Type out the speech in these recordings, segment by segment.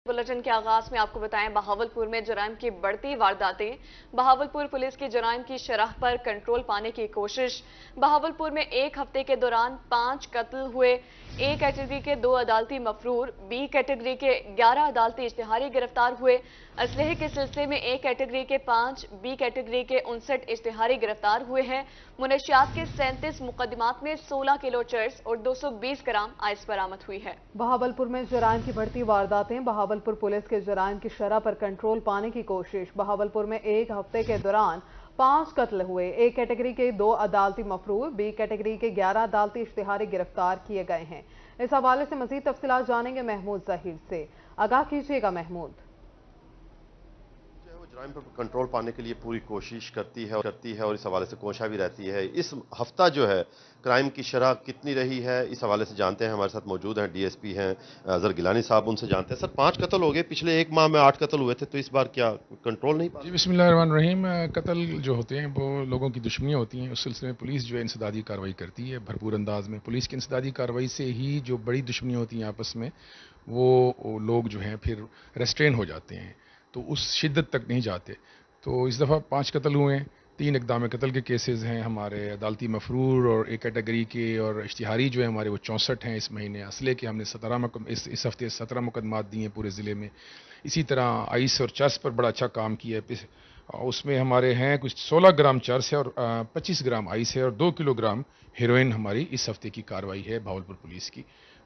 Bulletin के आगाज में आपको बताएं, बहावलपुर में जराइम की बढ़ती वारदातें। बहावलपुर पुलिस की जराइम की शरह पर कंट्रोल पाने की कोशिश। बहावलपुर में एक हफ्ते के दौरान 5 कत्ल हुए। ए कैटेगरी के 2 अदालती मफरूर, बी कैटेगरी के 11 अदालती इश्तिहारी गिरफ्तार हुए। असलहे के सिलसिले में ए कैटेगरी के 5, बी कैटेगरी के 59 इश्तिहारी गिरफ्तार हुए हैं। मुनशियात के 37 मुकदमात में 16 किलो चर्स और 220 ग्राम आइस बरामद हुई है। बहावलपुर में जराइम की बढ़ती वारदातें। बहावलपुर पुलिस के जराइम की शरह पर कंट्रोल पाने की कोशिश। बहावलपुर में एक हफ्ते के दौरान 5 कत्ल हुए। ए कैटेगरी के 2 अदालती मफरूर, बी कैटेगरी के 11 अदालती इश्तिहारी गिरफ्तार किए गए हैं। इस हवाले से मजीद तफसीलात जानेंगे महमूद जहीर से। आगाह कीजिएगा महमूद। जराइम पर कंट्रोल पाने के लिए पूरी कोशिश करती है और इस हवाले से कोशिश भी रहती है। इस हफ्ता जो है क्राइम की शरह कितनी रही है, इस हवाले से जानते हैं। हमारे साथ मौजूद हैं डीएसपी हैं अजहर गिलानी साहब, उनसे जानते हैं। सर, 5 कत्ल हो गए, पिछले एक माह में 8 कत्ल हुए थे, तो इस बार क्या कंट्रोल नहीं पा? जी, बिस्मिल्लाहिर्रहमानिर्रहीम। कत्ल जो होते हैं वो लोगों की दुश्मनियाँ होती हैं। उस सिलसिले में पुलिस जो है इंसदादी कार्रवाई करती है भरपूर अंदाज में। पुलिस की इंसदादी कार्रवाई से ही जो बड़ी दुश्मनियाँ होती हैं आपस में, वो लोग जो हैं फिर रेस्ट्रेन हो जाते हैं, तो उस शिद्दत तक नहीं जाते। तो इस दफ़ा 5 कत्ल हुए हैं। 3 इक़दाम कत्ल के केसेस हैं हमारे अदालती मफरूर और एक कैटेगरी के, और इश्तिहारी जो है हमारे वो 64 हैं इस महीने। असले के हमने 17 इस हफ्ते 17 मुकदमात दिए हैं पूरे ज़िले में। इसी तरह आइस और चर्स पर बड़ा अच्छा काम किया है। उसमें हमारे हैं कुछ 16 ग्राम चर्स है और 25 ग्राम आइस है और 2 किलोग्राम हेरोइन हमारी इस हफ्ते की कार्रवाई है भावलपुर पुलिस की।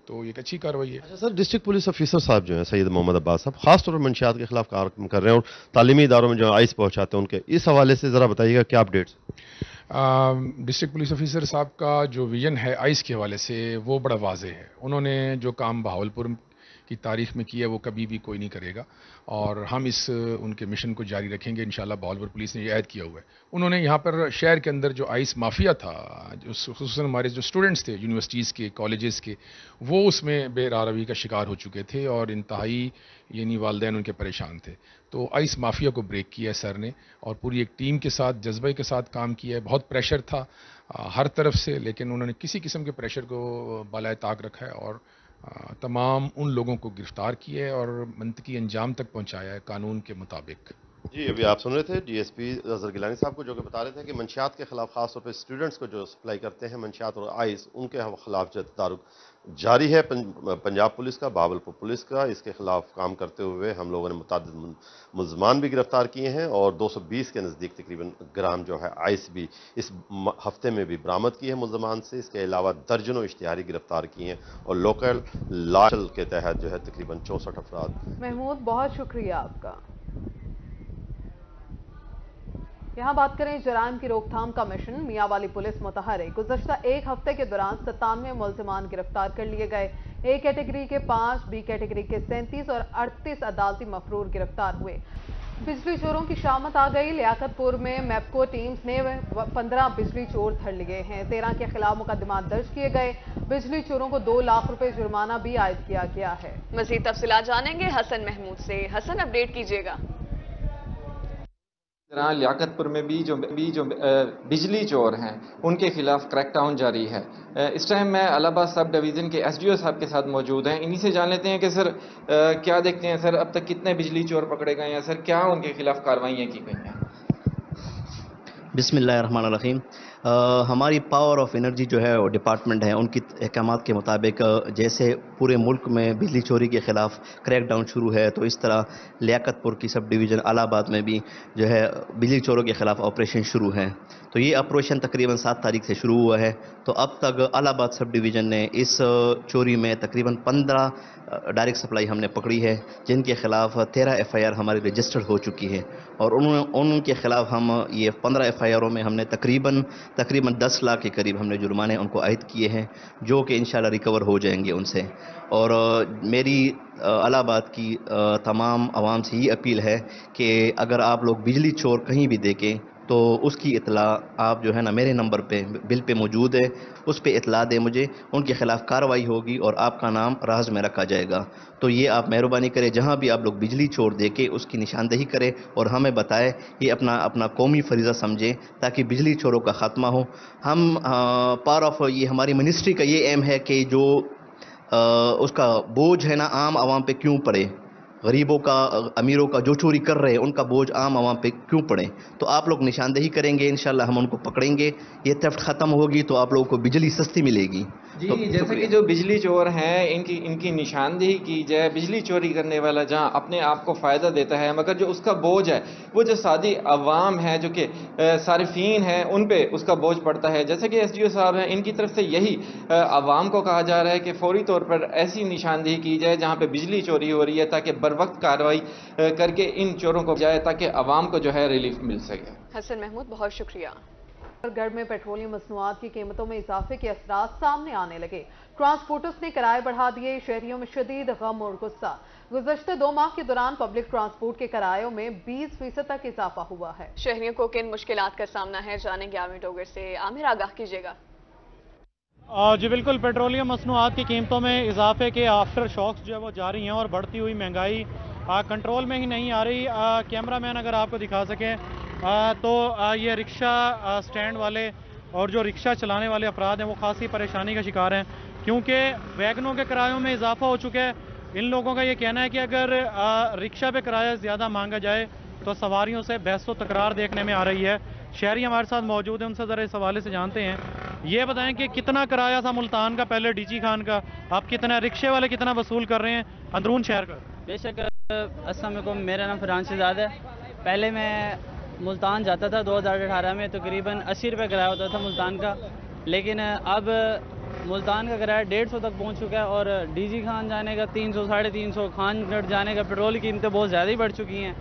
तो एक अच्छी कार्रवाई है। अच्छा सर, डिस्ट्रिक्ट पुलिस ऑफिसर साहब जो हैं सैयद मोहम्मद अब्बास साहब, खासतौर पर मंशियात के खिलाफ काम कर रहे हैं और तालीमी इदारों में जो आइस पहुंचाते हैं उनके, इस हवाले से ज़रा बताइएगा क्या अपडेट्स? डिस्ट्रिक्ट पुलिस ऑफिसर साहब का जो विजन है आइस के हवाले से वो बड़ा वाज़ेह है। उन्होंने जो काम बहावलपुर की तारीख में किया वो कभी भी कोई नहीं करेगा, और हम इस उनके मिशन को जारी रखेंगे इंशाल्लाह। बहावलपुर पुलिस ने ये ऐद किया हुआ है। उन्होंने यहाँ पर शहर के अंदर जो आइस माफिया था, जो खुसूसन हमारे जो स्टूडेंट्स थे यूनिवर्सिटीज़ के, कॉलेजेस के, वो उसमें बेरारवी का शिकार हो चुके थे और इंतहाई यानी वालिदैन उनके परेशान थे। तो आइस माफिया को ब्रेक किया है सर ने, और पूरी एक टीम के साथ जज्बे के साथ काम किया है। बहुत प्रेशर था हर तरफ से, लेकिन उन्होंने किसी किस्म के प्रेशर को बालाए ताक रखा है और तमाम उन लोगों को गिरफ्तार किया है और मंतकी अंजाम तक पहुंचाया है कानून के मुताबिक। जी, अभी आप सुन रहे थे डीएसपी अजहर गिलानी साहब को, जो कि बता रहे थे कि मंशियात के खिलाफ खासतौर पर स्टूडेंट्स को जो सप्लाई करते हैं मंशियात और आइस, उनके खिलाफ जो तदारुक जारी है। पंजाब पुलिस का, बहावलपुर पुलिस का, इसके खिलाफ काम करते हुए हम लोगों ने मुतअद्दिद मुल्ज़मान भी गिरफ्तार किए हैं और 220 के नज़दीक तकरीबन ग्राम जो है आइस भी इस हफ्ते में भी बरामद की है मुल्ज़मान से। इसके अलावा दर्जनों इश्तिहारी गिरफ्तार किए हैं और लोकल लाशल के तहत जो है तकरीबन 64 अफराद। महमूद, बहुत शुक्रिया आपका। यहाँ बात करें जराइम की रोकथाम का मिशन। मियांवाली पुलिस मुतहरिक। गुज़श्ता एक हफ्ते के दौरान 97 मुल्ज़िमान गिरफ्तार कर लिए गए। ए कैटेगरी के 5, बी कैटेगरी के 37 और 38 अदालती मफरूर गिरफ्तार हुए। बिजली चोरों की शामत आ गई। लियाकतपुर में मैप्को टीम्स ने 15 बिजली चोर धर लिए हैं। 13 के खिलाफ मुकदमात दर्ज किए गए। बिजली चोरों को 2 लाख रुपए जुर्माना भी आयद किया गया है। मज़ीद तफसीलात जानेंगे हसन महमूद से। हसन, अपडेट कीजिएगा। लियाकतपुर में भी जो बिजली चोर हैं उनके खिलाफ क्रैकडाउन जारी है। इस टाइम मैं इलाहाबाद सब डिवीज़न के एसडीओ साहब के साथ मौजूद हैं। इन्हीं से जान लेते हैं कि सर क्या देखते हैं सर, अब तक कितने बिजली चोर पकड़े गए हैं सर, क्या उनके खिलाफ कार्रवाइयाँ की गई हैं? बिस्मिल्लाहिर्रहमानिर्रहीम। हमारी पावर ऑफ एनर्जी जो है वो डिपार्टमेंट है, उनकी अहकामात के मुताबिक जैसे पूरे मुल्क में बिजली चोरी के ख़िलाफ़ क्रैकडाउन शुरू है, तो इस तरह लियाकतपुर की सब डिवीज़न इलाहाबाद में भी जो है बिजली चोरों के ख़िलाफ़ ऑपरेशन शुरू है। तो ये ऑपरेशन तकरीबन 7 तारीख से शुरू हुआ है। तो अब तक इलाहाबाद सब डिवीज़न ने इस चोरी में तकरीबन 15 डायरेक्ट सप्लाई हमने पकड़ी है, जिनके ख़िलाफ़ 13 FIR हमारी रजिस्टर्ड हो चुकी है। और उनके ख़िलाफ़ हम ये 15 FIRों में हमने तकरीबन 10 लाख के करीब हमने जुर्माने उनको आयद किए हैं, जो कि इंशाल्लाह रिकवर हो जाएंगे उनसे। और मेरी इलाहाबाद की तमाम आवाम से ये अपील है कि अगर आप लोग बिजली चोर कहीं भी देखें तो उसकी इतला आप जो है ना मेरे नंबर पे बिल पे मौजूद है, उस पे इतला दें मुझे। उनके ख़िलाफ़ कार्रवाई होगी और आपका नाम राज में रखा जाएगा। तो ये आप मेहरबानी करें, जहाँ भी आप लोग बिजली चोर देके उसकी निशानदेही करें और हमें बताएं। ये अपना कौमी फरीज़ा समझें ताकि बिजली चोरों का ख़ात्मा हो। हम पार्ट ऑफ ये हमारी मिनिस्ट्री का ये एम है कि जो उसका बोझ है ना आम आवाम पे क्यों पड़े, غریبوں کا امیروں کا جو چوری کر رہے ہیں ان کا بوجھ عام عوام پہ کیوں پڑے؟ تو آپ لوگ نشاندہی کریں گے، انشاءاللہ ہم ان کو پکڑیں گے، یہ تھیفٹ ختم ہوگی تو آپ لوگوں کو بجلی سستی ملے گی۔ جی جیسا کہ جو بجلی چور ہیں ان کی نشاندہی کی جائے، بجلی چوری کرنے والا جہاں اپنے آپ کو فائدہ دیتا ہے مگر جو اس کا بوجھ ہے وہ جو سادی عوام ہے جو کہ صارفین ہیں ان پہ اس کا بوجھ پڑتا ہے، جیسا کہ ایس ڈی او صاحب ہیں ان کی طرف سے یہی عوام کو کہا جا رہا ہے کہ فوری طور پر ایسی نشاندہی کی جائے جہاں پہ بجلی چوری ہو رہی ہے تاکہ بر وقت کارروائی کر کے ان چوروں کو جائے تاکہ عوام کو جو ہے ریلیف مل سکے۔ حسن محمود بہت شکریہ۔ گڑھ میں پیٹرولیم مصنوعات کی قیمتوں میں اضافے کے اثرات سامنے آنے لگے، ٹرانسپورٹرز نے کرائے بڑھا دیے، شہریوں میں شدید غم اور غصہ۔ گزشتہ 2 ماہ کے دوران پبلک ٹرانسپورٹ کے کرایوں میں 20% تک اضافہ ہوا ہے۔ شہریوں کو کن مشکلات کا سامنا ہے، جانیں گے عامر ڈوگر سے۔ عامر آگاہ کیجیے گا۔ جی بالکل، پیٹرولیم مصنوعات کی قیمتوں میں اضافے کے آفٹر شاکس جو ہے وہ جاری ہیں اور بڑھتی ہوئی مہنگائی کنٹرول میں ہی نہیں آ رہی۔ کیمرہ مین اگر آپ کو دکھا سکیں تو یہ رکشہ سٹینڈ والے اور جو رکشہ چلانے والے افراد ہیں وہ خاصی پریشانی کا شکار ہیں کیونکہ ویگنوں کے کرایوں میں اضافہ ہو چکا ہے۔ ان لوگوں کا یہ کہنا ہے کہ اگر رکشہ پہ کرایہ زیادہ مانگا جائے تو سواریوں سے بحث و تکرار دیکھنے میں آ رہی ہے۔ شہری ہمارے ساتھ موجود ہیں، ان سے ذرا اس حوالے سے جانتے ہیں۔ یہ بتائیں کہ کتنا کرایہ تھا ملتان کا پہلے ڈی جی خان کا، اب کتنا رکشے والے کتنا وصول کر رہے ہیں اندرون شہر کا؟ بے شک السلام علیکم، میرا نام فرحان شہزاد ہے۔ پہلے میں ملتان جاتا تھا 2018 میں، تقریباً 80 روپے کرایہ ہوتا تھا ملتان کا، لیکن اب ملتان کا کرایہ 150 تک پہنچ چکا ہے اور ڈی جی خان جانے کا 300 350، خان گڑھ جانے کا پیٹرول کی قیمتیں بہت زیادہ ہی بڑھ چکی ہیں،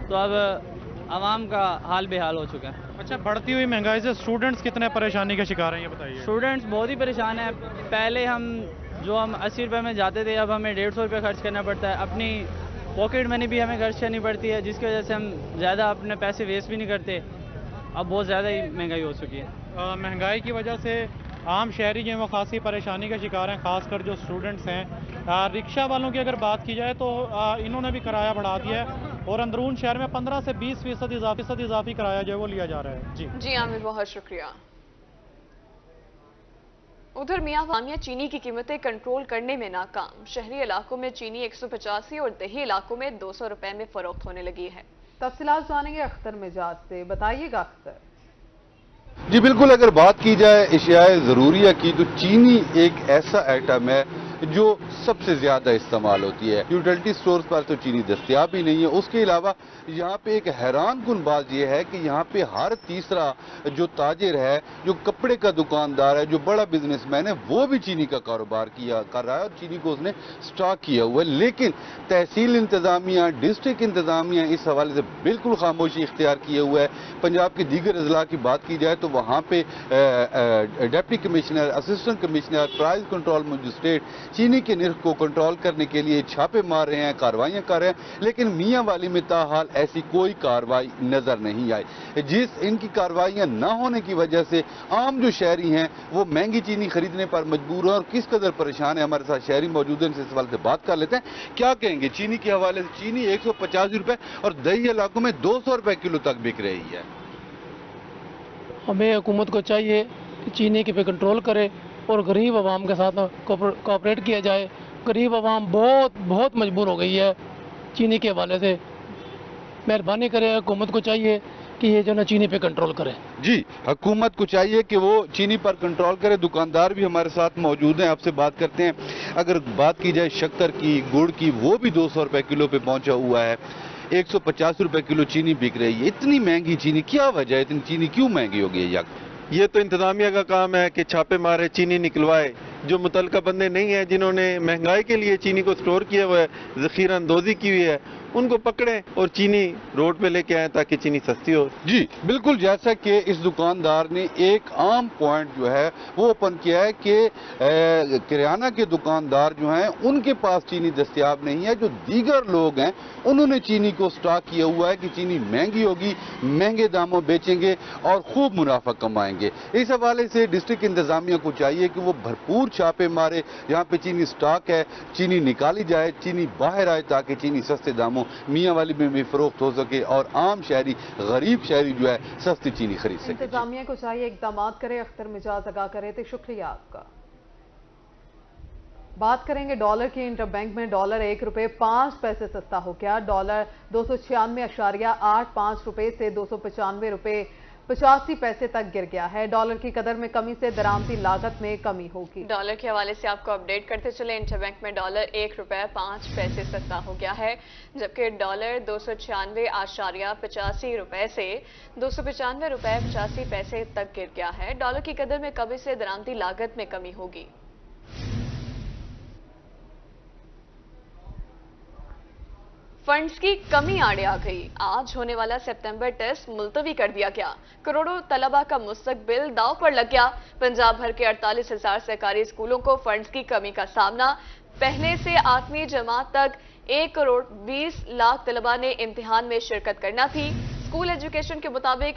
تو اب عوام کا حال بے حال ہو چکا ہے۔ اچھا، بڑھتی ہوئی مہنگائی سے اسٹوڈنٹس کتنے پریشانی کا شکار ہیں یہ بتائیے؟ اسٹوڈنٹس بہت ہی پریشان ہیں۔ پہلے ہم 80 روپے میں جاتے تھے، اب ہمیں 150 روپے خرچ کرنا پڑتا ہے، اپنی پاکٹ منی بھی ہمیں خرچ کرنی پڑتی ہے جس کی وجہ سے ہم زیادہ اپنے پیسے ویسٹ بھی نہیں کرتے۔ اب بہت زیادہ ہی مہنگائی ہو چکی ہے۔ مہنگائی کی وجہ سے عام شہری جو ہیں وہ خاصی پریشانی کا شکار ہیں، خاص کر جو اسٹوڈنٹس ہیں۔ رکشہ والوں کی اگر بات کی جائے تو انہوں نے بھی کرایہ بڑھا دیا ہے اور اندرون شہر میں 15 سے 20% اضافی کرایہ جو ہے وہ لیا جا رہا ہے۔ جی عامر بہت شکریہ۔ ادھر میاں وامیہ چینی کی قیمتیں کنٹرول کرنے میں ناکام، شہری علاقوں میں چینی 185 اور دیہی علاقوں میں 200 روپے میں فروخت ہونے لگی ہے۔ تفصیلات جانیں گے اختر مجاز سے، بتائیے گا اختر۔ جی بالکل، اگر بات کی جائے اشیاء ضروریہ کی تو چینی ایک ایسا آئٹم ہے جو سب سے زیادہ استعمال ہوتی ہے۔ یوٹیلٹی سٹورز پر تو چینی دستیاب ہی نہیں ہے۔ اس کے علاوہ یہاں پہ ایک حیران کن بات یہ ہے کہ یہاں پہ ہر تیسرا جو تاجر ہے، جو کپڑے کا دکاندار ہے، جو بڑا بزنس مین ہے، وہ بھی چینی کا کاروبار کر رہا ہے اور چینی کو اس نے سٹاک کیا ہوا ہے۔ لیکن تحصیل انتظامیہ، ڈسٹرکٹ انتظامیہ اس حوالے سے بالکل خاموشی اختیار کیے ہوا ہے۔ پنجاب کے دیگر اضلاع کی بات کی جائے تو وہاں پہ deputy commissioner, assistant commissioner, price control magistrate چینی کے نرخ کو کنٹرول کرنے کے لیے چھاپے مار رہے ہیں، کاروائیاں کر رہے ہیں، لیکن میاں والی میں تاحال ایسی کوئی کاروائی نظر نہیں آئی۔ ان کی کاروائیاں نہ ہونے کی وجہ سے عام جو شہری ہیں وہ مہنگی چینی خریدنے پر مجبور ہیں اور کس قدر پریشان ہیں ہمارے ساتھ شہری موجود ہیں، ان سے اس حوالے سے بات کر لیتے ہیں۔ کیا کہیں گے چینی کے حوالے سے؟ چینی 185 روپے اور دیہی علاقوں میں 200 روپے کلو تک بک رہی ہے۔ ہمیں حکومت کو چاہیے کہ چینی کے پہ کنٹرول کرے اور غریب عوام کے ساتھ کوآپریٹ کیا جائے۔ غریب عوام بہت مجبور ہو گئی ہے چینی کے حوالے سے۔ مہربانی کرے، حکومت کو چاہیے کہ یہ جو نا چینی پہ کنٹرول کرے۔ جی حکومت کو چاہیے کہ وہ چینی پر کنٹرول کرے۔ دکاندار بھی ہمارے ساتھ موجود ہیں، آپ سے بات کرتے ہیں۔ اگر بات کی جائے شکر کی، گڑ کی، وہ بھی 200 روپے کلو پہ پہنچا ہوا ہے۔ 150 روپے کلو چینی بک رہی ہے۔ اتنی مہنگی چینی، کیا وجہ ہے؟ اتنی چینی کیوں مہنگی ہو گئی ہے؟ یہ تو انتظامیہ کا کام ہے کہ چھاپے مارے، چینی نکلوائے۔ جو متعلقہ بندے نہیں ہیں جنہوں نے مہنگائی کے لیے چینی کو سٹور کیا ہوا ہے، ذخیرہ اندوزی کی ہوئی ہے، ان کو پکڑیں اور چینی روڈ پہ لے کے آئیں تاکہ چینی سستی ہو۔ جی بالکل، جیسا کہ اس دکاندار نے ایک عام پوائنٹ جو ہے وہ اوپن کیا ہے کہ کریانہ کے دکاندار جو ہیں ان کے پاس چینی دستیاب نہیں ہے۔ جو دیگر لوگ ہیں انہوں نے چینی کو سٹاک کیا ہوا ہے کہ چینی مہنگی ہوگی، مہنگے داموں بیچیں گے اور خوب منافع کمائیں گے۔ اس حوالے سے ڈسٹرکٹ انتظامیہ کو چاہیے کہ وہ بھرپور چھاپے مارے، جہاں پہ چینی سٹاک ہے چینی نکالی جائے، چینی باہر آئے تاکہ چینی سستے داموں میاں والی میں بھی فروخت ہو سکے اور عام شہری، غریب شہری جو ہے سستی چینی خرید سکے۔ انتظامیہ کو چاہیے اقدامات کرے۔ اختر مجاز آگاہ کرے تھے، شکریہ آپ کا۔ बात करेंगे डॉलर की। इंटरबैंक में डॉलर 1 रुपये 5 पैसे सस्ता हो गया। डॉलर 296.85 रुपए से 295 रुपए 85 पैसे तक गिर गया है। डॉलर की कदर में कमी से दरामदी लागत में कमी होगी। डॉलर के हवाले से आपको अपडेट करते चले। इंटरबैंक में डॉलर 1 रुपये 5 पैसे सस्ता हो गया है, जबकि डॉलर 296.85 रुपए से 295 रुपए 85 पैसे तक गिर गया है। डॉलर की कदर में कमी से दरामदी लागत में कमी होगी। फंड्स की कमी आड़े आ गई। आज होने वाला सितंबर टेस्ट मुलतवी कर दिया गया। करोड़ों तलबा का मुस्तकबिल दांव पर लग गया। पंजाब भर के 48,000 सरकारी स्कूलों को फंड्स की कमी का सामना। पहले से 8वीं जमात तक 1 करोड़ 20 लाख तलबा ने इम्तिहान में शिरकत करना थी। स्कूल एजुकेशन के मुताबिक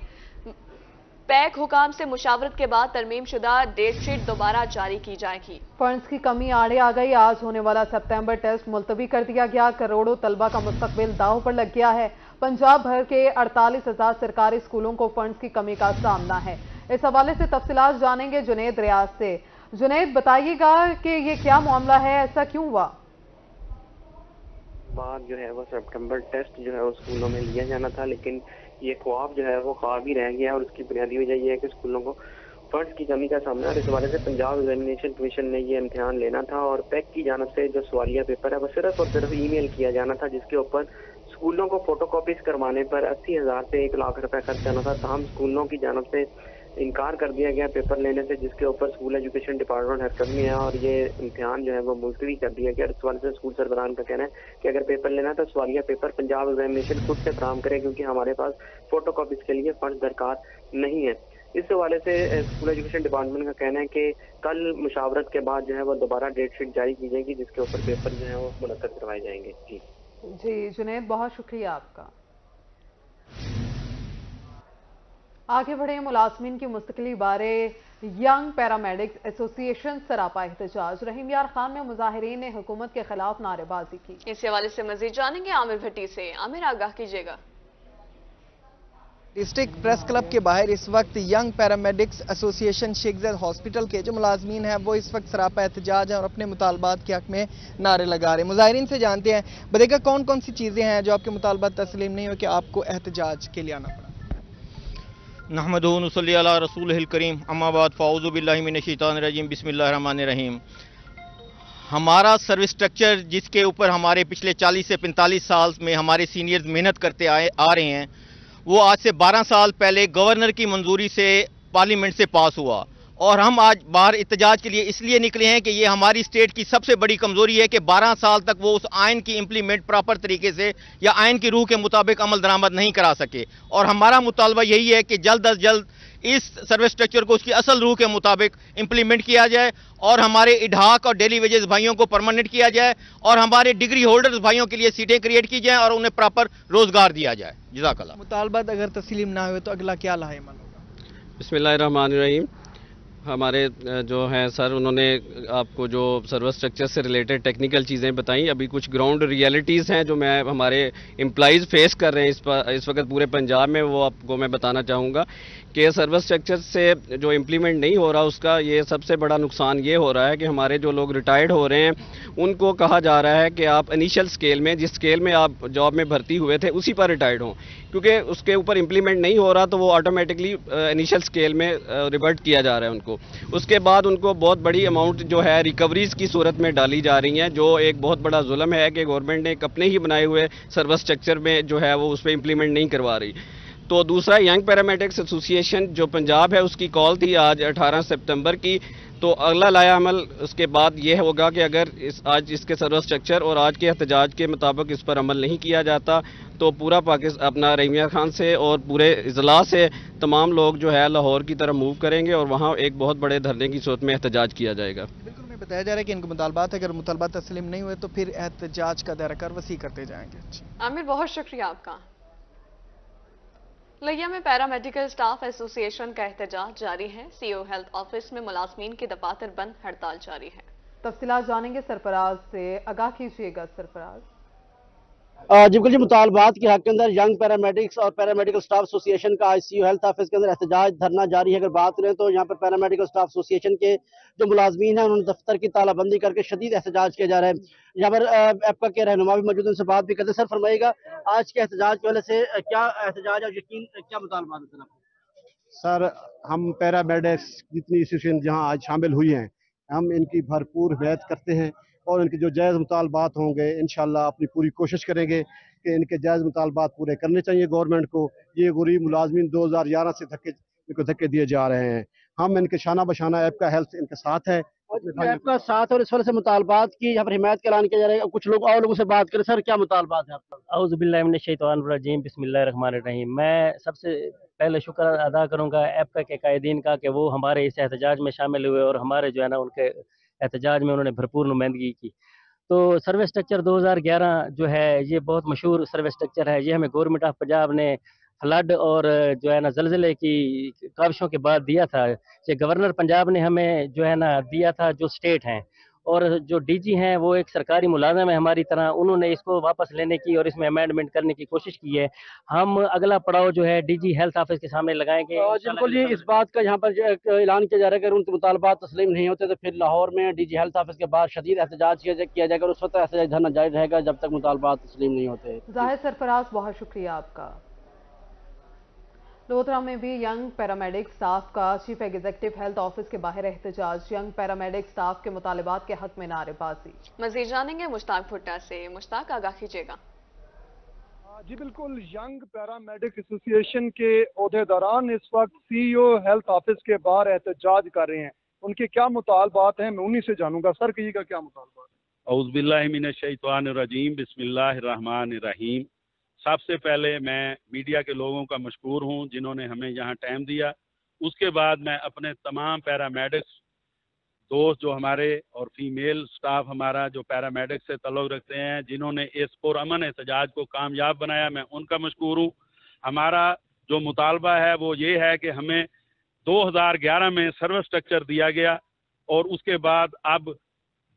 पैक हुकाम से मुशावरत के बाद तरमीम शुदा डेट शीट दोबारा जारी की जाएगी। फंड्स की कमी आड़े आ गई। आज होने वाला सितंबर टेस्ट मुलतवी कर दिया गया। करोड़ों तलबा का मुस्तकबिल दांव पर लग गया है। पंजाब भर के 48,000 सरकारी स्कूलों को फंड्स की कमी का सामना है। इस हवाले से तफसीलात जानेंगे जुनैद रियाज से। जुनैद, बताइएगा कि ये क्या मामला है, ऐसा क्यों हुआ? बात जो है वो सितंबर टेस्ट जो है वो स्कूलों में लिया जाना था, लेकिन ये ख्वाब जो है वो ख्वाब ही रह गया है और उसकी बुनियादी वजह ये है कि स्कूलों को फंड्स की कमी का सामना है। इस हवाले से पंजाब एग्जामिनेशन कमीशन ने ये इम्तिहान लेना था और पैक की जानिब से जो सवालिया पेपर है वो सिर्फ और सिर्फ ईमेल किया जाना था, जिसके ऊपर स्कूलों को फोटो कॉपीज करवाने पर 80,000 से 1 लाख रुपए खर्च करना था। तमाम स्कूलों की जानिब से इनकार कर दिया गया पेपर लेने से, जिसके ऊपर स्कूल एजुकेशन डिपार्टमेंट हरकत में है और ये इम्तिहान जो है वो मुलतवी कर दिया गया। इस वाले से स्कूल सरबराहान का कहना है कि अगर पेपर लेना है तो सवालिया पेपर पंजाब एग्जामिनेशन खुद से फराहम करे, क्योंकि हमारे पास फोटो कॉपीज के लिए फंड दरकार नहीं है। इस हवाले से स्कूल एजुकेशन डिपार्टमेंट का कहना है कि कल मुशावरत के बाद जो है वो दोबारा डेट शीट जारी की जाएगी, जिसके ऊपर पेपर जो है वो मुनक्कद करवाए जाएंगे। जी जुनैद, बहुत शुक्रिया आपका। आगे बढ़े। मुलाजमीन की मुस्तकिली बारे यंग पैरामेडिक्स एसोसिएशन सरापा एहतजाज। रहीम यार खान में मुजाहिरीन ने हुकूमत के खिलाफ नारेबाजी की। इस हवाले से मजीद जानेंगे आमिर भट्टी से। आमिर, आगाह कीजिएगा। डिस्ट्रिक्ट प्रेस क्लब के बाहर इस वक्त यंग पैरामेडिक्स एसोसिएशन शेख ज़ैद हॉस्पिटल के जो मुलाजमीन हैं वो इस वक्त सरापा एहतजाज हैं और अपने मुतालबात के हक में नारे लगा रहे हैं। मुजाहिरीन से जानते हैं, बताइएगा कौन कौन सी चीज़ें हैं जो आपके मुतालबात तस्लीम नहीं हो कि आपको एहतजाज के लिए आना पड़ा? नहमदुहु नुसल्ली अला रसूलिहिल करीम, अम्मा बाद फ़ाऊज़ु बिल्लाहि मिनश शैतानिर रजीम, बिस्मिल्लाहिर रहमानिर रहीम। हमारा सर्विस स्ट्रक्चर जिसके ऊपर हमारे पिछले 40 से 45 साल में हमारे सीनियर्स मेहनत करते आ रहे हैं, वो आज से 12 साल पहले गवर्नर की मंजूरी से पार्लियामेंट से पास हुआ और हम आज बाहर एहतजाज के लिए इसलिए निकले हैं कि ये हमारी स्टेट की सबसे बड़ी कमजोरी है कि 12 साल तक वो उस आइन की इंप्लीमेंट प्रॉपर तरीके से या आइन की रूह के मुताबिक अमल दरामद नहीं करा सके। और हमारा मुतालबा यही है कि जल्द अज जल्द इस सर्विस स्ट्रक्चर को उसकी असल रूह के मुताबिक इंप्लीमेंट किया जाए और हमारे इडहाक और डेली वेजेस भाइयों को परमानेंट किया जाए और हमारे डिग्री होल्डर्स भाइयों के लिए सीटें क्रिएट की जाएं और उन्हें प्रॉपर रोजगार दिया जाए। जज़ाकल्लाह। मुतालबात अगर तस्लीम ना हुए तो अगला क्या लाहेमल होगा? बिस्मिल्लाहिर्रहमानिर्रहीम। हमारे जो हैं सर, उन्होंने आपको जो सर्विस स्ट्रक्चर से रिलेटेड टेक्निकल चीज़ें बताई। अभी कुछ ग्राउंड रियलिटीज़ हैं जो मैं हमारे एम्प्लॉइज़ फेस कर रहे हैं इस वक्त पूरे पंजाब में, वो आपको मैं बताना चाहूँगा कि सर्विस स्ट्रक्चर से जो इम्प्लीमेंट नहीं हो रहा उसका ये सबसे बड़ा नुकसान ये हो रहा है कि हमारे जो लोग रिटायर्ड हो रहे हैं उनको कहा जा रहा है कि आप इनिशियल स्केल में, जिस स्केल में आप जॉब में भर्ती हुए थे उसी पर रिटायर्ड हों, क्योंकि उसके ऊपर इम्प्लीमेंट नहीं हो रहा तो वो ऑटोमेटिकली इनिशियल स्केल में रिवर्ट किया जा रहा है उनको। उसके बाद उनको बहुत बड़ी अमाउंट जो है रिकवरीज की सूरत में डाली जा रही हैं, जो एक बहुत बड़ा जुल्म है कि गवर्नमेंट ने अपने ही बनाए हुए सर्विस स्ट्रक्चर में जो है वो उस पर इम्प्लीमेंट नहीं करवा रही। तो दूसरा, यंग पैरामेडिक्स एसोसिएशन जो पंजाब है उसकी कॉल थी आज 18 सितंबर की, तो अगला लाया अमल उसके बाद ये होगा कि अगर आज इसके सर्विस स्ट्रक्चर और आज के एहतजाज के मुताबिक इस पर अमल नहीं किया जाता तो पूरा पाकिस्तान अपना रहीम यार खान से और पूरे इजला से तमाम लोग जो है लाहौर की तरफ मूव करेंगे और वहाँ एक बहुत बड़े धरने की सूरत में एहतजाज किया जाएगा। बिल्कुल, मैं बताया जा रहा है कि इनके मुतालबात अगर मुतालबात तस्लीम नहीं हुए तो फिर एहतजाज का दायरा कार वसी करते जाएंगे। आमिर, बहुत शुक्रिया आपका। लिया में पैरामेडिकल स्टाफ एसोसिएशन का एहतजाज जारी है। सीओ हेल्थ ऑफिस में मुलाजमीन की दफातर बंद, हड़ताल जारी है। तफसीलात जानेंगे सरफराज से। आगाह कीजिएगा सरफराज। जी बिल्कुल जी, मुतालबात के हक के अंदर यंग पैरामेडिक्स और पैरामेडिकल स्टाफ एसोसिएशन का ICU हेल्थ ऑफिस के अंदर एहतजाज धरना जारी है। अगर बात करें तो यहाँ पर पैरामेडिकल स्टाफ एसोसिएशन के जो मुलाजमीन हैं उन्होंने दफ्तर की तालाबंदी करके शदीद एहतजाज किया जा रहा है। यहाँ पर एपका के रहनुमा भी मौजूद, उनसे बात भी करते हैं। सर फरमाइएगा, आज के एहतजाज की वजह से क्या एहतजाज और यकीन क्या मुतालबात है? सर, हम पैरामेडिक्स जितनी एसोसिएशन जहाँ आज शामिल हुई हैं, हम इनकी भरपूर हिमायत करते हैं और इनके जो जायज़ मुतालबात होंगे इंशाल्लाह अपनी पूरी कोशिश करेंगे कि इनके जायज़ मुतालबात पूरे करने चाहिए गवर्नमेंट को। ये गरीब मुलाजमीन 2011 से धक्के दिए जा रहे हैं। हम इनके शाना बशाना एपका हेल्थ इनके साथ है, आपका साथ, और इस वजह से मुतालबात की यहाँ पर हिमायत का ऐलान किया जा रहा है। कुछ लोग और लोगों से बात करें, सर क्या मुतालबात है आपका? औज़ु बिल्लाहि मिनश शैतानिर रजीम, बिस्मिल्लाहिर्रहमानिर रहीम। मैं सबसे पहले शुक्र अदा करूंगा एपका के कायदीन का कि वो हमारे इस एहतजाज में शामिल हुए और हमारे जो है ना उनके एहतजाज में उन्होंने भरपूर नुमाइंदगी की। तो सर्विस स्ट्रक्चर 2011 जो है ये बहुत मशहूर सर्विस स्ट्रक्चर है। ये हमें गवर्नमेंट ऑफ पंजाब ने फ्लड और जो है ना ज़लज़ले की काविशों के बाद दिया था। ये गवर्नर पंजाब ने हमें जो है ना दिया था, जो स्टेट हैं और जो DG हैं वो एक सरकारी मुलाजिम है हमारी तरह। उन्होंने इसको वापस लेने की और इसमें अमेंडमेंट करने की कोशिश की है। हम अगला पड़ाव जो है DG हेल्थ ऑफिस के सामने लगाएंगे। बिल्कुल जी, इस बात का यहाँ पर ऐलान किया जा रहा है कि अगर उनके मुतालबात तस्लीम नहीं होते तो फिर लाहौर में DG हेल्थ ऑफिस के बाहर शदीद एहतजाज किया जाएगा और उस वक्त एहतजाज धरना जारी रहेगा जब तक मुतालबात तस्लीम नहीं होते। जाहिर सरफराज, बहुत शुक्रिया आपका। लोधरा में भी यंग पैरामेडिक स्टाफ का चीफ एग्जीक्यूटिव हेल्थ ऑफिस के बाहर एहतजाज। यंग पैरामेडिक स्टाफ के मुतालिबात के हक में नारेबाजी। मजीद जानेंगे मुश्ताक भुट्टा से। मुश्ताक, आगाह कीजिएगा। जी बिल्कुल, यंग पैरामेडिक एसोसिएशन के ओहदेदारान इस वक्त CEO हेल्थ ऑफिस के बाहर एहतजाज कर रहे हैं। उनके क्या मुतालबात हैं, मैं उन्हीं से जानूंगा। सर कहिएगा क्या मुतालबात है? औज़ु बिल्लाहि मिनश शैतानिर रजीम, बिस्मिल्लाहिर्रहमानिर रहीम। सबसे पहले मैं मीडिया के लोगों का मशकूर हूं जिन्होंने हमें यहाँ टाइम दिया। उसके बाद मैं अपने तमाम पैरामेडिक्स दोस्त जो हमारे और फीमेल स्टाफ हमारा जो पैरामेडिक्स से ताल्लुक़ रखते हैं जिन्होंने इस पुरअमन एहतजाज को कामयाब बनाया, मैं उनका मशकूर हूँ। हमारा जो मुतालबा है वो ये है कि हमें 2011 में सर्विस स्ट्रक्चर दिया गया और उसके बाद अब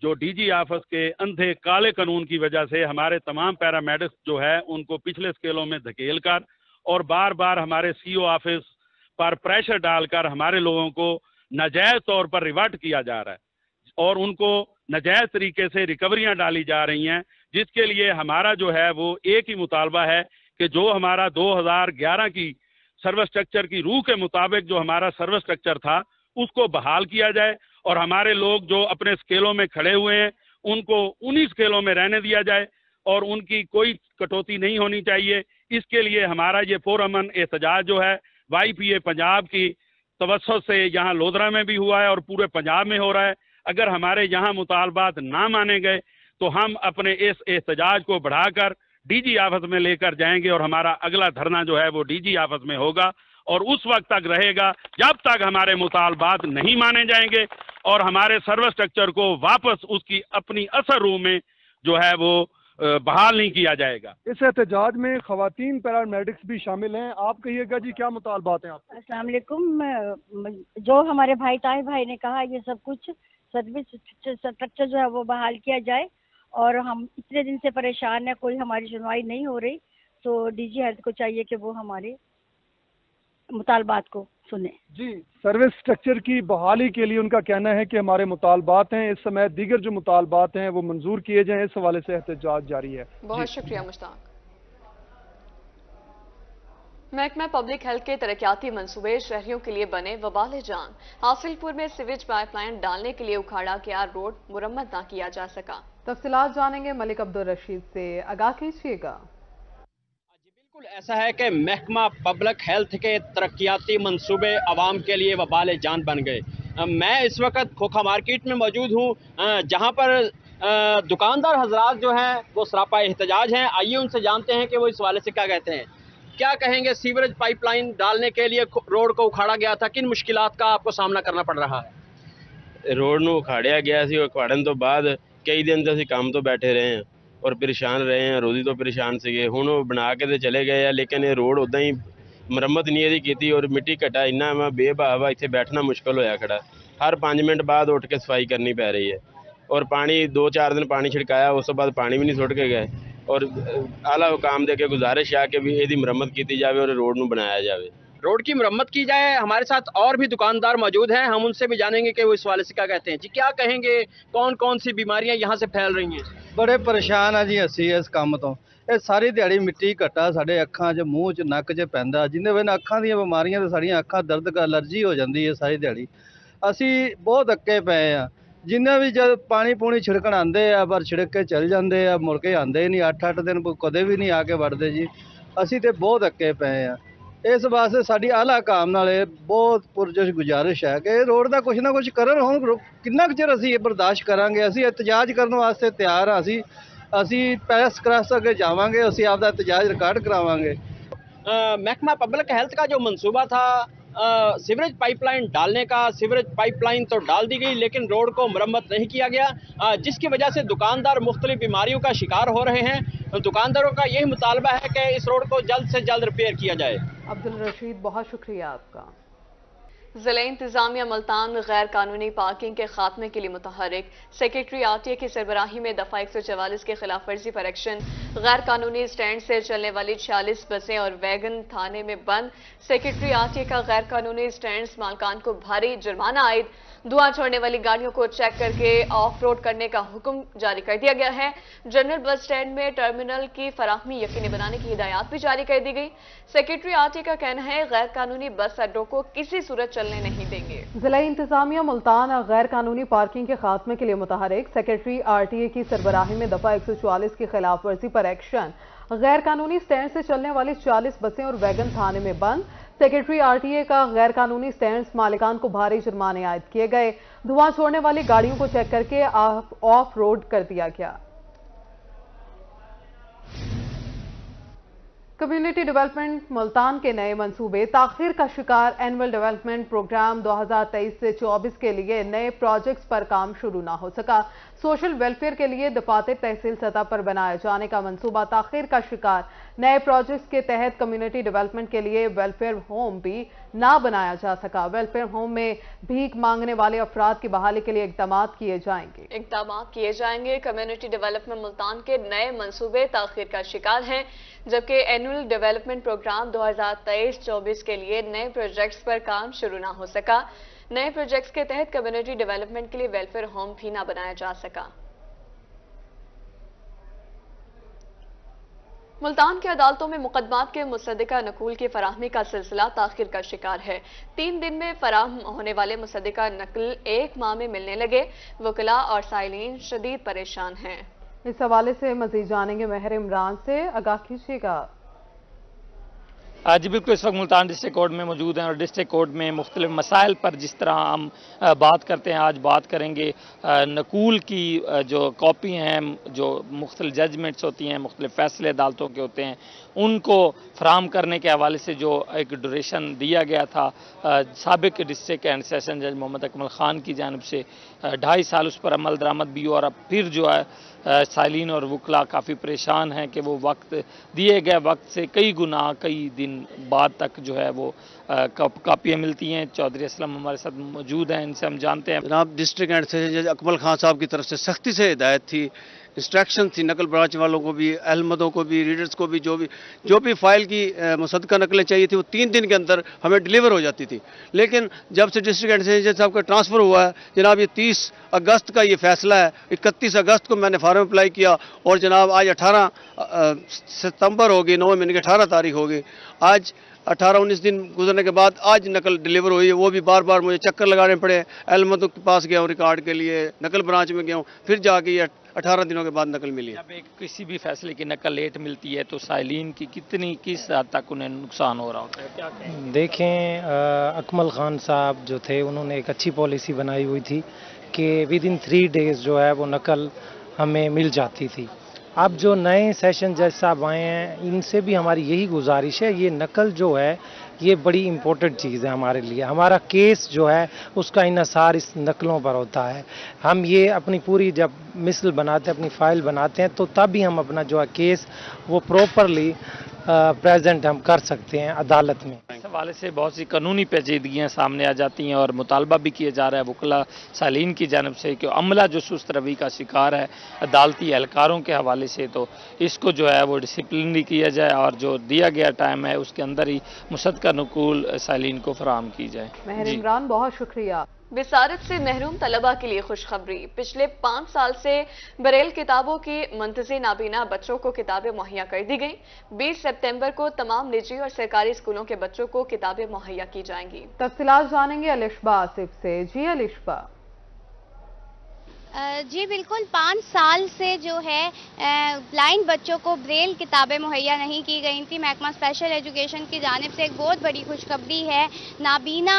जो DG ऑफिस के अंधे काले कानून की वजह से हमारे तमाम पैरामेडिक्स जो है उनको पिछले स्केलों में धकेल कर और बार बार हमारे CO ऑफिस पर प्रेशर डालकर हमारे लोगों को नाजायज तौर पर रिवर्ट किया जा रहा है और उनको नाजायज तरीके से रिकवरियां डाली जा रही हैं, जिसके लिए हमारा जो है वो एक ही मुतालबा है कि जो हमारा 2011 की सर्विस स्ट्रक्चर की रूह के मुताबिक जो हमारा सर्विस स्ट्रक्चर था उसको बहाल किया जाए और हमारे लोग जो अपने स्केलों में खड़े हुए हैं उनको उन्हीं स्केलों में रहने दिया जाए और उनकी कोई कटौती नहीं होनी चाहिए। इसके लिए हमारा ये पुरअमन एहतजाज जो है YPA पंजाब की तवज्जो से यहाँ लोधरा में भी हुआ है और पूरे पंजाब में हो रहा है। अगर हमारे यहाँ मुतालबात ना माने गए तो हम अपने इस एहतजाज को बढ़ाकर DG ऑफिस में लेकर जाएंगे और हमारा अगला धरना जो है वो DG ऑफिस में होगा और उस वक्त तक रहेगा जब तक हमारे मुतालबात नहीं माने जाएंगे और हमारे सर्विस स्ट्रक्चर को वापस उसकी अपनी असल रूह में जो है वो बहाल नहीं किया जाएगा। इस एहतजाज में खवातीन पैरामेडिक्स भी शामिल हैं। आप कहिएगा जी क्या मुतालबात हैं आपके? अस्सलाम वालेकुम। जो हमारे भाई ताहिर भाई ने कहा ये सब कुछ सर्विस स्ट्रक्चर जो है वो बहाल किया जाए और हम इतने दिन से परेशान हैं, कोई हमारी सुनवाई नहीं हो रही, तो DG हेल्थ को चाहिए कि वो हमारे मुतालबात को सुने। जी, सर्विस स्ट्रक्चर की बहाली के लिए उनका कहना है कि हमारे मुतालबात हैं, इस समय दीगर जो मुतालबात हैं वो मंजूर किए जाएं। इस हवाले से एहतजाज जारी है। बहुत शुक्रिया मुश्ताक। महकमा पब्लिक हेल्थ के तरक्याती मंसूबे शहरियों के लिए बने वबाल जान। हासिलपुर में सीवेज पाइपलाइन डालने के लिए उखाड़ा गया रोड मुरम्मत न किया जा सका। तफसीलात जानेंगे मलिक अब्दुल रशीद से। आगाह कीजिएगा। ऐसा है कि महकमा पब्लिक हेल्थ के तरक्याती मंसूबे आवाम के लिए वबाल जान बन गए। मैं इस वक्त खोखा मार्केट में मौजूद हूँ जहाँ पर दुकानदार हजरात जो हैं वो सरापा एहतजाज हैं। आइए उनसे जानते हैं कि वो इस वाले से क्या कहते हैं। क्या कहेंगे, सीवरेज पाइपलाइन डालने के लिए रोड को उखाड़ा गया था, किन मुश्किलात का आपको सामना करना पड़ रहा है? रोड ਨੂੰ ਉਖਾੜਿਆ ਗਿਆ ਸੀ। ਉਖਾੜਨ ਤੋਂ ਬਾਅਦ ਕਈ ਦਿਨ ਤੋਂ ਅਸੀਂ ਕੰਮ ਤੋਂ ਬੈਠੇ ਰਹੇ ਹਾਂ ਔਰ ਪਰੇਸ਼ਾਨ ਰਹੇ ਹਾਂ, ਰੋਜ਼ੀ ਤੋਂ ਪਰੇਸ਼ਾਨ ਸੀਗੇ। ਹੁਣ ਉਹ ਬਣਾ ਕੇ ਤੇ ਚਲੇ ਗਏ ਆ ਲੇਕਿਨ ਇਹ ਰੋਡ ਉਦਾਂ ਹੀ ਮੁਰੰਮਤ ਨਹੀਂ ਇਹਦੀ ਕੀਤੀ ਔਰ ਮਿੱਟੀ ਘਟਾ ਇੰਨਾ ਵਾ ਬੇਭਾਵ ਆ, ਇੱਥੇ ਬੈਠਣਾ ਮੁਸ਼ਕਲ ਹੋਇਆ ਖੜਾ। ਹਰ 5 ਮਿੰਟ ਬਾਅਦ ਉੱਠ ਕੇ ਸਫਾਈ ਕਰਨੀ ਪੈ ਰਹੀ ਹੈ ਔਰ ਪਾਣੀ 2-4 ਦਿਨ ਪਾਣੀ ਛਿੜਕਾਇਆ, ਉਸ ਤੋਂ ਬਾਅਦ ਪਾਣੀ ਵੀ ਨਹੀਂ ਸੁੱਟ ਕੇ ਗਏ। اور आला हुकाम दे के गुजारिश है कि भी ਇਹਦੀ ਮੁਰੰਮਤ ਕੀਤੀ ਜਾਵੇ और रोड ਨੂੰ बनाया जाए। रोड की मरम्मत की जाए। हमारे साथ और भी दुकानदार मौजूद हैं, हम उनसे भी जानेंगे कि वो इस वाले से क्या कहते हैं। जी क्या कहेंगे, कौन कौन सी बीमारियां यहाँ से फैल रही हैं? बड़े परेशान है जी ਅਸੀਂ ਇਸ ਕੰਮ ਤੋਂ। ਇਹ ਸਾਰੀ ਦਿਹਾੜੀ ਮਿੱਟੀ ਘੱਟਾ ਸਾਡੇ ਅੱਖਾਂ 'ਚ ਮੂੰਹ 'ਚ ਨੱਕ 'ਚ ਪੈਂਦਾ, ਜਿਹਦੇ ਵਜ੍ਹਾ ਨਾਲ ਅੱਖਾਂ ਦੀਆਂ ਬਿਮਾਰੀਆਂ ਤੇ ਸਾਡੀਆਂ ਅੱਖਾਂ ਦਰਦ ਕਰ ਅਲਰਜੀ ਹੋ ਜਾਂਦੀ ਹੈ ਸਾਰੀ ਦਿਹਾੜੀ। ਅਸੀਂ ਬਹੁਤ ਅੱਕੇ ਪਏ ਆ। ਜਿੰਨੇ ਵੀ ਜਦ ਪਾਣੀ ਪੂਣੀ ਛਿੜਕਣ ਆਉਂਦੇ ਆ ਪਰ ਛਿੜਕ ਕੇ ਚਲ ਜਾਂਦੇ ਆ, ਮੁੜ ਕੇ ਆਉਂਦੇ ਹੀ ਨਹੀਂ। 8-8 ਦਿਨ ਕਦੇ ਵੀ ਨਹੀਂ ਆ ਕੇ ਵੜਦੇ ਜੀ। ਅਸੀਂ ਤੇ ਬਹੁਤ ਅੱਕੇ ਪਏ ਆ। ਇਸ ਵਾਸਤੇ ਸਾਡੀ ਆਲਾ ਕਾਮ ਨਾਲ ਇਹ ਬਹੁਤ ਪੁਰਜੋਸ਼ ਗੁਜ਼ਾਰਿਸ਼ ਹੈ ਕਿ ਰੋਡ ਦਾ ਕੁਝ ਨਾ ਕੁਝ ਕਰਨ। ਹੁਣ ਕਿੰਨਾ ਕੁ ਚਿਰ ਅਸੀਂ ਇਹ ਬਰਦਾਸ਼ਤ ਕਰਾਂਗੇ? ਅਸੀਂ ਇਤਜਾਜ ਕਰਨ ਵਾਸਤੇ ਤਿਆਰ ਹਾਂ। ਅਸੀਂ ਪੈਸ ਕਰਾਸ ਅੱਗੇ ਜਾਵਾਂਗੇ, ਅਸੀਂ ਆਪਦਾ ਇਤਜਾਜ ਰਿਕਾਰਡ ਕਰਾਵਾਂਗੇ। महकमा पब्लिक हेल्थ का जो मंसूबा था सीवरेज पाइपलाइन डालने का, सीवरेज पाइपलाइन तो डाल दी गई लेकिन रोड को मरम्मत नहीं किया गया, जिसकी वजह से दुकानदार मुख्तलिफ बीमारियों का शिकार हो रहे हैं। दुकानदारों का यही मुतालबा है कि इस रोड को जल्द से जल्द रिपेयर किया जाए। अब्दुल रशीद, बहुत शुक्रिया आपका। जिला इंतजामिया मुल्तान गैर कानूनी पार्किंग के खात्मे के लिए मुतहरिक। सेक्रेटरी आरटीए की सरबराही में दफा 144 के खिलाफ वर्जी पर एक्शन। गैर कानूनी स्टैंड से चलने वाली 46 बसें और वैगन थाने में बंद। सेक्रेटरी आरटीए का गैर कानूनी स्टैंड मालकान को भारी जुर्माना आयद। धुआं छोड़ने वाली गाड़ियों को चेक करके ऑफ रोड करने का हुक्म जारी कर दिया गया है। जनरल बस स्टैंड में टर्मिनल की फराहमी यकीनी बनाने की हिदायत भी जारी कर दी गई। सेक्रेटरी आरटीए का कहना है गैर कानूनी बस अड्डों को किसी सूरत चलने नहीं देंगे। जिला इंतजामिया मुल्तान गैर कानूनी पार्किंग के खात्मे के लिए मुतहरिक। सेक्रेटरी आरटीए की सरबराही में दफा 144 की खिलाफ वर्जी पर एक्शन। गैर कानूनी स्टैंड से चलने वाली 40 बसें और वैगन थाने में बंद। सेक्रेटरी आरटीए का गैर कानूनी स्टैंड मालिकान को भारी जुर्माने आयद किए गए। धुआं छोड़ने वाली गाड़ियों को चेक करके ऑफ रोड कर दिया गया। कम्युनिटी डेवलपमेंट मुल्तान के नए मंसूबे ताखीर का शिकार। एनुअल डेवलपमेंट प्रोग्राम 2023 से 24 के लिए नए प्रोजेक्ट्स पर काम शुरू ना हो सका। सोशल वेलफेयर के लिए दफातर तहसील सतह पर बनाए जाने का मंसूबा ताखीर का शिकार। नए प्रोजेक्ट्स के तहत कम्युनिटी डेवलपमेंट के लिए वेलफेयर होम भी ना बनाया जा सका। वेलफेयर होम में भीख मांगने वाले अफराद की बहाली के लिए इकदाम किए जाएंगे। कम्युनिटी डेवलपमेंट मुल्तान के नए मंसूबे ताखीर का शिकार हैं, जबकि एनुअल डेवलपमेंट प्रोग्राम 2023-24 के लिए नए प्रोजेक्ट्स पर काम शुरू ना हो सका। नए प्रोजेक्ट्स के तहत कम्युनिटी डेवलपमेंट के लिए वेलफेयर होम भी ना बनाया जा सका। मुल्तान की अदालतों में मुकदमात के मुसद्दिका नकूल की फराहमी का सिलसिला ताखिर का शिकार है। 3 दिन में फराहम होने वाले मुसद्दिका नकल 1 माह में मिलने लगे। वकला और साइलीन शदीद परेशान हैं। इस हवाले से मजीद जानेंगे महर इमरान से। आगाह कीजिएगा। जी बिल्कुल, इस वक्त मुल्तान डिस्ट्रिक्ट कोर्ट में मौजूद हैं और डिस्ट्रिक्ट कोर्ट में मुख्तलिफ मसाइल पर जिस तरह हम बात करते हैं आज बात करेंगे। नकूल की जो कॉपी हैं, जो मुख्तलिफ जजमेंट्स होती हैं, मुख्तलिफ फैसले अदालतों के होते हैं, उनको फराहम करने के हवाले से जो एक ड्यूरेशन दिया गया था साबिक डिस्ट्रिक्ट एंड सेशन जज मोहम्मद अकमल ख़ान की जानिब से 2.5 साल उस पर अमल दरामद भी हुआ और अब फिर जो है साइलिन और वकला काफ़ी परेशान हैं कि वो वक्त दिए गए वक्त से कई गुना कई दिन बाद तक जो है वो कापियाँ मिलती हैं। चौधरी असलम हमारे साथ मौजूद हैं, इनसे हम जानते हैं। जनाब, डिस्ट्रिक्ट एंड सेशन जज अकमल खान साहब की तरफ से सख्ती से हिदायत थी, इंस्ट्रक्शन थी नकल ब्रांच वालों को भी, अहमदों को भी, रीडर्स को भी, जो भी फाइल की मुसद्दका नकलें चाहिए थी वो 3 दिन के अंदर हमें डिलीवर हो जाती थी। लेकिन जब से डिस्ट्रिक्ट एंड सेशन जज साहब का ट्रांसफ़र हुआ है जनाब, ये 30 अगस्त का ये फैसला है। 31 अगस्त को मैंने फार्म अप्लाई किया और जनाब आज 18 सितंबर हो गई, 9 महीने की 18 तारीख हो गई। आज 18-19 दिन गुजरने के बाद आज नकल डिलीवर हुई है। वो भी बार बार मुझे चक्कर लगाने पड़े। अहमदों के पास गया हूँ रिकॉर्ड के लिए, नकल ब्रांच में गया हूँ, फिर जाके ये 18 दिनों के बाद नकल मिली है। जब किसी भी फैसले की नकल लेट मिलती है तो साइलिन की किस हद तक उन्हें नुकसान हो रहा होता है? क्या कहें? देखें, अकमल खान साहब जो थे उन्होंने एक अच्छी पॉलिसी बनाई हुई थी कि विद इन 3 डेज़ जो है वो नकल हमें मिल जाती थी। अब जो नए सेशन जज साहब आए हैं इनसे भी हमारी यही गुजारिश है, ये नकल जो है ये बड़ी इम्पोर्टेंट चीज़ है हमारे लिए। हमारा केस जो है उसका इन्हसार इस नकलों पर होता है। हम ये अपनी पूरी जब मिसल बनाते हैं, अपनी फ़ाइल बनाते हैं, तो तब ही हम अपना जो है केस वो प्रॉपरली प्रेजेंट हम कर सकते हैं अदालत में। हवाले से बहुत सी कानूनी पेचीदगियाँ सामने आ जाती हैं और मुतालबा भी किया जा रहा है वकला सालीन की जानब से कि अमला जो सुस्त रवि का शिकार है अदालती एहलकारों के हवाले से, तो इसको जो है वो डिसिप्लिनरी किया जाए और जो दिया गया टाइम है उसके अंदर ही मुसद्दका नकूल सालीन को फराहम की जाए। महर इमरान, बहुत शुक्रिया। विसारत से महरूम तलबा के लिए खुशखबरी। पिछले 5 साल से बरेल किताबों की मुंतज़िर नाबीना बच्चों को किताबें मुहैया कर दी गई। 20 सितंबर को तमाम निजी और सरकारी स्कूलों के बच्चों को किताबें मुहैया की जाएंगी। तफसीलात जानेंगे अलिशबा आसिफ से। जी अलिशबा। जी बिल्कुल, 5 साल से जो है ब्लाइंड बच्चों को ब्रेल किताबें मुहैया नहीं की गई थी। महकमा स्पेशल एजुकेशन की जानिब से एक बहुत बड़ी खुशखबरी है। नाबीना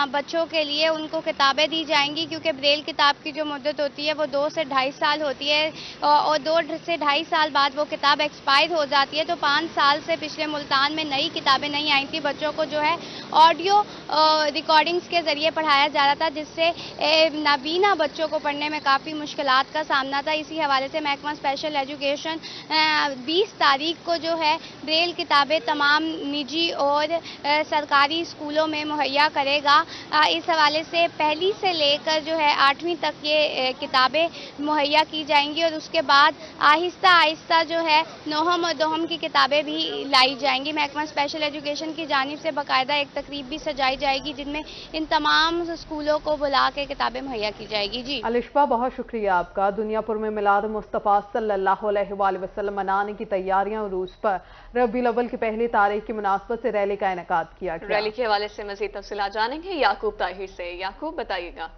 बच्चों के लिए उनको किताबें दी जाएंगी क्योंकि ब्रेल किताब की जो मुद्दत होती है वो 2 से 2.5 साल होती है और 2 से 2.5 साल बाद वो किताब एक्सपायर हो जाती है। तो 5 साल से पिछले मुल्तान में नई किताबें नहीं आई थी। बच्चों को जो है ऑडियो रिकॉर्डिंग्स के ज़रिए पढ़ाया जा रहा था जिससे नाबीना बच्चों को पढ़ने में काफ़ी मुश्किलात का सामना था। इसी हवाले से महकमा स्पेशल एजुकेशन 20 तारीख को जो है ब्रेल किताबें तमाम निजी और सरकारी स्कूलों में मुहैया करेगा। इस हवाले से पहली से लेकर जो है 8वीं तक ये किताबें मुहैया की जाएंगी और उसके बाद आहिस्ता आहिस्ता जो है नौहम और दोहम की किताबें भी लाई जाएंगी। महकमा स्पेशल एजुकेशन की जानिब से बाकायदा एक तकरीब भी सजाई जाएगी जिनमें इन तमाम स्कूलों को बुला के किताबें मुहैया की जाएगी। जी अलिशबा, बहुत शुक्रिया आपका। दुनियापुर में मिलाद मुस्तफ़ा सल्लल्लाहु अलैहि वसल्लम मनाने की तैयारियां उरूज पर। रबीउल अव्वल की पहली तारीख की मुनासबत से रैली का इनेकाद किया गया। रैली के हवाले से मजीद तफसीलात जानेंगे याकूब ताहिर से। याकूब, बताइएगा।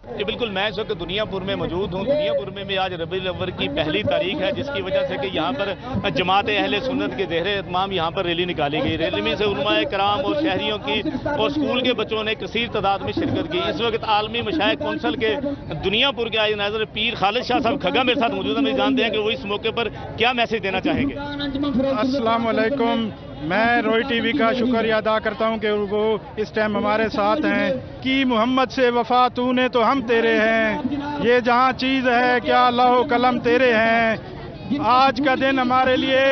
जी बिल्कुल, मैं इस वक्त दुनियापुर में मौजूद हूँ। दुनियापुर में भी आज रबीउल अव्वल की पहली तारीख है जिसकी वजह से कि यहाँ पर जमात अहले सुन्नत के ज़ेहरे इत्माम यहाँ पर रैली निकाली गई। रैली में से उलमाए कराम और शहरियों की और स्कूल के बच्चों ने कसीर तादाद में शिरकत की। इस वक्त आलमी मशाइख कौंसल के दुनियापुर के आज नाज़र पीर खालिद शाह साहब खगा मेरे साथ मौजूद हैं। हम जानते हैं कि वो इस मौके पर क्या मैसेज देना चाहेंगे। अस्सलाम वालेकुम। मैं रोई टीवी का शुक्रिया अदा करता हूं कि वो इस टाइम हमारे साथ हैं। कि मोहम्मद से वफा तूने तो हम तेरे हैं, ये जहां चीज़ है क्या लौह कलम तेरे हैं। आज का दिन हमारे लिए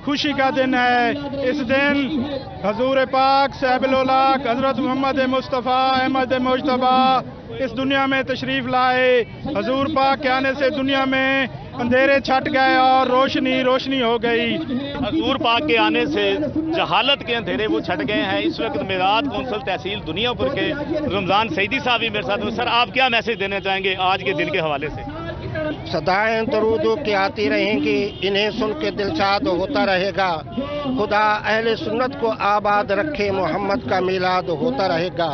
खुशी का दिन है। इस दिन हजूर पाक साहिबुल औलाक हजरत मोहम्मद मुस्तफ़ा अहमद मुजतबा इस दुनिया में तशरीफ लाए। हजूर पाक के आने से दुनिया में अंधेरे छट गए और रोशनी रोशनी हो गई। हजूर पाक के आने से जहालत के अंधेरे वो छट गए हैं। इस वक्त मेराद कौंसल तहसील दुनियापुर के रमजान सईदी साहब भी मेरे साथ हैं। सर, आप क्या मैसेज देना चाहेंगे आज के दिन के हवाले से? सदाएं दरूदों की आती रहेंगी, इन्हें सुन के दिलशाद होता रहेगा। खुदा अहले सुन्नत को आबाद रखे, मोहम्मद का मिलाद होता रहेगा।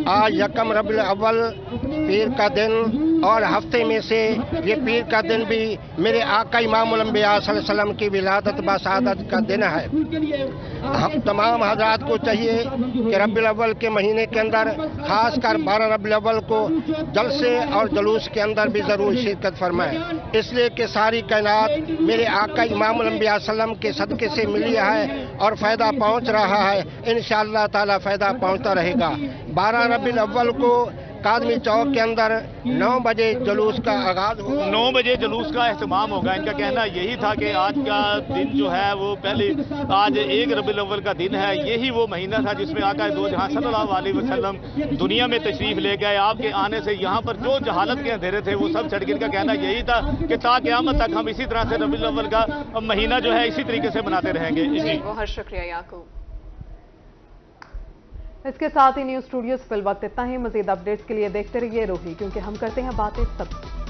आज यकम रबीउल अव्वल पीर का दिन और हफ्ते में से ये पीर का दिन भी मेरे आका इमामुल अंबिया सल्लल्लाहु अलैहि वसल्लम की विलादत बसादत का दिन है। हम तमाम हजरात को चाहिए कि रबीउल अव्वल के महीने के अंदर खासकर 12 रबीउल अव्वल को जलसे और जुलूस के अंदर भी जरूर शिरकत फरमाएं। इसलिए कि सारी कायनात मेरे आका इमामुल अंबिया सल्लम के सदके से मिली है और फायदा पहुंच रहा है। इंशाअल्लाह ताला फायदा पहुंचता रहेगा। 12 रबीउल अव्वल को कादमी चौक के अंदर 9 बजे जुलूस का आगाज होगा। 9 बजे जुलूस का एहतमाम होगा। इनका कहना यही था कि आज का दिन जो है वो पहले आज 1 रबीउल अव्वल का दिन है। यही वो महीना था जिसमें आका दो जहां सल्लल्लाहु अलैहि वसल्लम दुनिया में तशरीफ ले गए। आपके आने से यहाँ पर जो जहालत के अंधेरे थे वो सब छट गए। इनका कहना यही था कि ता क़यामत तक हम इसी तरह से रबीउल अव्वल का महीना जो है इसी तरीके से मनाते रहेंगे। जी बहुत शुक्रिया याकूब। इसके साथ ही न्यूज़ स्टूडियो से फिल वक्त इतना ही। मजीद अपडेट्स के लिए देखते रहिए रोही, क्योंकि हम करते हैं बातें सबसे।